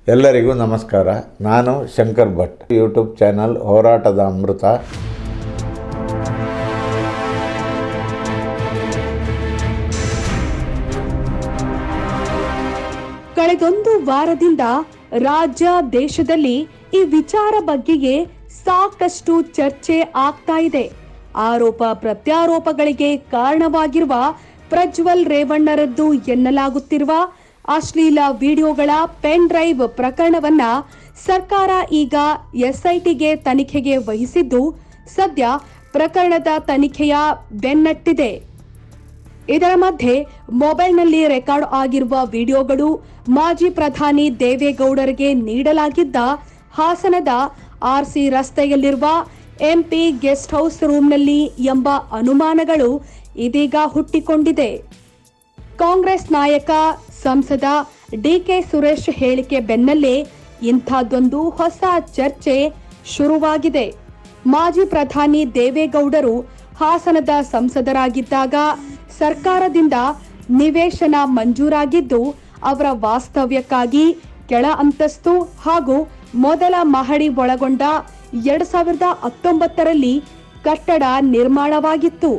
ಎಲ್ಲರಿಗೂ ನಮಸ್ಕಾರ. ನಾನು ಶಂಕರ್ ಭಟ್. ಯೂಟ್ಯೂಬ್ ಚಾನಲ್ ಹೋರಾಟದ ಅಮೃತ. ಕಳೆದೊಂದು ವಾರದಿಂದ ರಾಜ್ಯ ದೇಶದಲ್ಲಿ ಈ ವಿಚಾರ ಬಗ್ಗೆಯೇ ಸಾಕಷ್ಟು ಚರ್ಚೆ ಆಗ್ತಾ ಇದೆ. ಆರೋಪ ಪ್ರತ್ಯಾರೋಪಗಳಿಗೆ ಕಾರಣವಾಗಿರುವ ಪ್ರಜ್ವಲ್ ರೇವಣ್ಣರದ್ದು ಎನ್ನಲಾಗುತ್ತಿರುವ ಅಶ್ಲೀಲ ವಿಡಿಯೋಗಳ ಪೆನ್ ಡ್ರೈವ್ ಪ್ರಕರಣವನ್ನ ಸರ್ಕಾರ ಈಗ ಎಸ್ಐಟಿಗೆ ತನಿಖೆಗೆ ವಹಿಸಿದ್ದು, ಸದ್ಯ ಪ್ರಕರಣದ ತನಿಖೆಯ ಬೆನ್ನಟ್ಟಿದೆ. ಇದರ ಮಧ್ಯೆ ಮೊಬೈಲ್ನಲ್ಲಿ ರೆಕಾರ್ಡ್ ಆಗಿರುವ ವಿಡಿಯೋಗಳು ಮಾಜಿ ಪ್ರಧಾನಿ ದೇವೇಗೌಡರಿಗೆ ನೀಡಲಾಗಿದ್ದ ಹಾಸನದ ಆರ್ಸಿ ರಸ್ತೆಯಲ್ಲಿರುವ ಎಂಪಿ ಗೆಸ್ಟ್ ಹೌಸ್ ರೂಮ್ನಲ್ಲಿ ಎಂಬ ಅನುಮಾನಗಳು ಇದೀಗ ಹುಟ್ಟಿಕೊಂಡಿದೆ. ಕಾಂಗ್ರೆಸ್ ನಾಯಕ ಸಂಸದ ಡಿಕೆ ಸುರೇಶ್ ಹೇಳಿಕೆ ಬೆನ್ನಲ್ಲೇ ಇಂಥದ್ದೊಂದು ಹೊಸ ಚರ್ಚೆ ಶುರುವಾಗಿದೆ. ಮಾಜಿ ಪ್ರಧಾನಿ ದೇವೇಗೌಡರು ಹಾಸನದ ಸಂಸದರಾಗಿದ್ದಾಗ ಸರ್ಕಾರದಿಂದ ನಿವೇಶನ ಮಂಜೂರಾಗಿದ್ದು, ಅವರ ವಾಸ್ತವ್ಯಕ್ಕಾಗಿ ಕೆಳ ಅಂತಸ್ತು ಹಾಗೂ ಮೊದಲ ಮಹಡಿ ಒಳಗೊಂಡ 2019ರಲ್ಲಿ ಕಟ್ಟಡ ನಿರ್ಮಾಣವಾಗಿತ್ತು.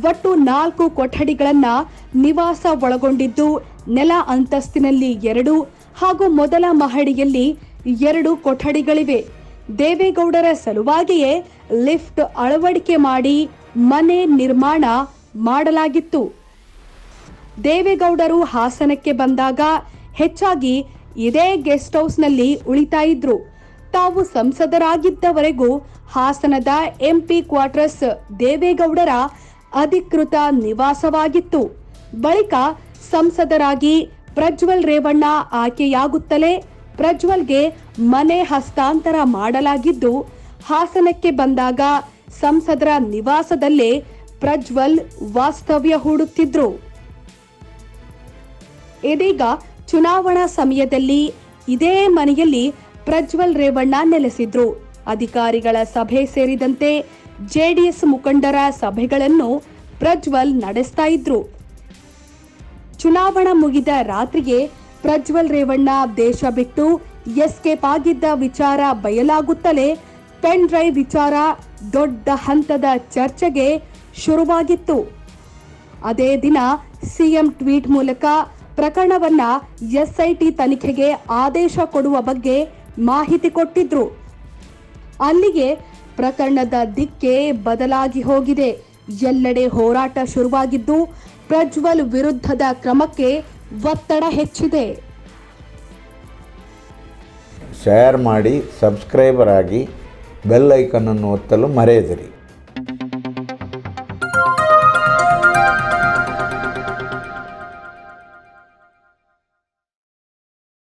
ಒಟ್ಟು 4 ಕೊಠಡಿಗಳನ್ನ ನಿವಾಸ ಒಳಗೊಂಡಿದ್ದು, ನೆಲ ಅಂತಸ್ತಿನಲ್ಲಿ 2 ಹಾಗೂ ಮೊದಲ ಮಹಡಿಯಲ್ಲಿ 2 ಕೊಠಡಿಗಳಿವೆ. ದೇವೇಗೌಡರ ಸಲುವಾಗಿಯೇ ಲಿಫ್ಟ್ ಅಳವಡಿಕೆ ಮಾಡಿ ಮನೆ ನಿರ್ಮಾಣ ಮಾಡಲಾಗಿತ್ತು. ದೇವೇಗೌಡರು ಹಾಸನಕ್ಕೆ ಬಂದಾಗ ಹೆಚ್ಚಾಗಿ ಇದೇ ಗೆಸ್ಟ್ ಹೌಸ್ನಲ್ಲಿ ಉಳಿತಾ ಇದ್ರು. ತಾವು ಸಂಸದರಾಗಿದ್ದವರೆಗೂ ಹಾಸನದ ಎಂಪಿ ಕ್ವಾರ್ಟರ್ಸ್ ದೇವೇಗೌಡರ ಅಧಿಕೃತ ನಿವಾಸವಾಗಿತ್ತು. ಬಳಿಕ ಸಂಸದರಾಗಿ ಪ್ರಜ್ವಲ್ ರೇವಣ್ಣ ಆಯ್ಕೆಯಾಗುತ್ತಲೇ ಪ್ರಜ್ವಲ್ಗೆ ಮನೆ ಹಸ್ತಾಂತರ ಮಾಡಲಾಗಿದ್ದು, ಹಾಸನಕ್ಕೆ ಬಂದಾಗ ಸಂಸದರ ನಿವಾಸದಲ್ಲೇ ಪ್ರಜ್ವಲ್ ವಾಸ್ತವ್ಯ ಹೂಡುತ್ತಿದ್ರು. ಇದೀಗ ಚುನಾವಣಾ ಸಮಯದಲ್ಲಿ ಇದೇ ಮನೆಯಲ್ಲಿ ಪ್ರಜ್ವಲ್ ರೇವಣ್ಣ ನೆಲೆಸಿದ್ರು. ಅಧಿಕಾರಿಗಳ ಸಭೆ ಸೇರಿದಂತೆ ಜೆಡಿಎಸ್ ಮುಖಂಡರ ಸಭೆಗಳನ್ನು ಪ್ರಜ್ವಲ್ ನಡೆಸ್ತಾ ಇದ್ರು. ಚುನಾವಣಾ ಮುಗಿದ ರಾತ್ರಿಗೆ ಪ್ರಜ್ವಲ್ ರೇವಣ್ಣ ದೇಶ ಬಿಟ್ಟು ಎಸ್ಕೇಪ್ ಆಗಿದ್ದ ವಿಚಾರ ಬಯಲಾಗುತ್ತಲೇ ಪೆನ್ ಡ್ರೈವ್ ವಿಚಾರ ದೊಡ್ಡ ಹಂತದ ಚರ್ಚೆಗೆ ಶುರುವಾಗಿತ್ತು. ಅದೇ ದಿನ ಸಿಎಂ ಟ್ವೀಟ್ ಮೂಲಕ ಪ್ರಕರಣವನ್ನ ಎಸ್ಐಟಿ ತನಿಖೆಗೆ ಆದೇಶ ಕೊಡುವ ಬಗ್ಗೆ ಮಾಹಿತಿ ಕೊಟ್ಟಿದ್ರು. ಅಲ್ಲಿಗೆ ಪ್ರಕರಣದ ದಿಕ್ಕೇ ಬದಲಾಗಿ ಹೋಗಿದೆ. ಎಲ್ಲೆಡೆ ಹೋರಾಟ ಶುರುವಾಗಿದ್ದು, ಪ್ರಜ್ವಲ್ ವಿರುದ್ಧದ ಕ್ರಮಕ್ಕೆ ಒತ್ತಡ ಹೆಚ್ಚಿದೆ. ಶೇರ್ ಮಾಡಿ, ಸಬ್ಸ್ಕ್ರೈಬರ್ ಆಗಿ, ಬೆಲ್ ಐಕನ್ ಅನ್ನು ಒತ್ತಲು ಮರೆಯದಿರಿ.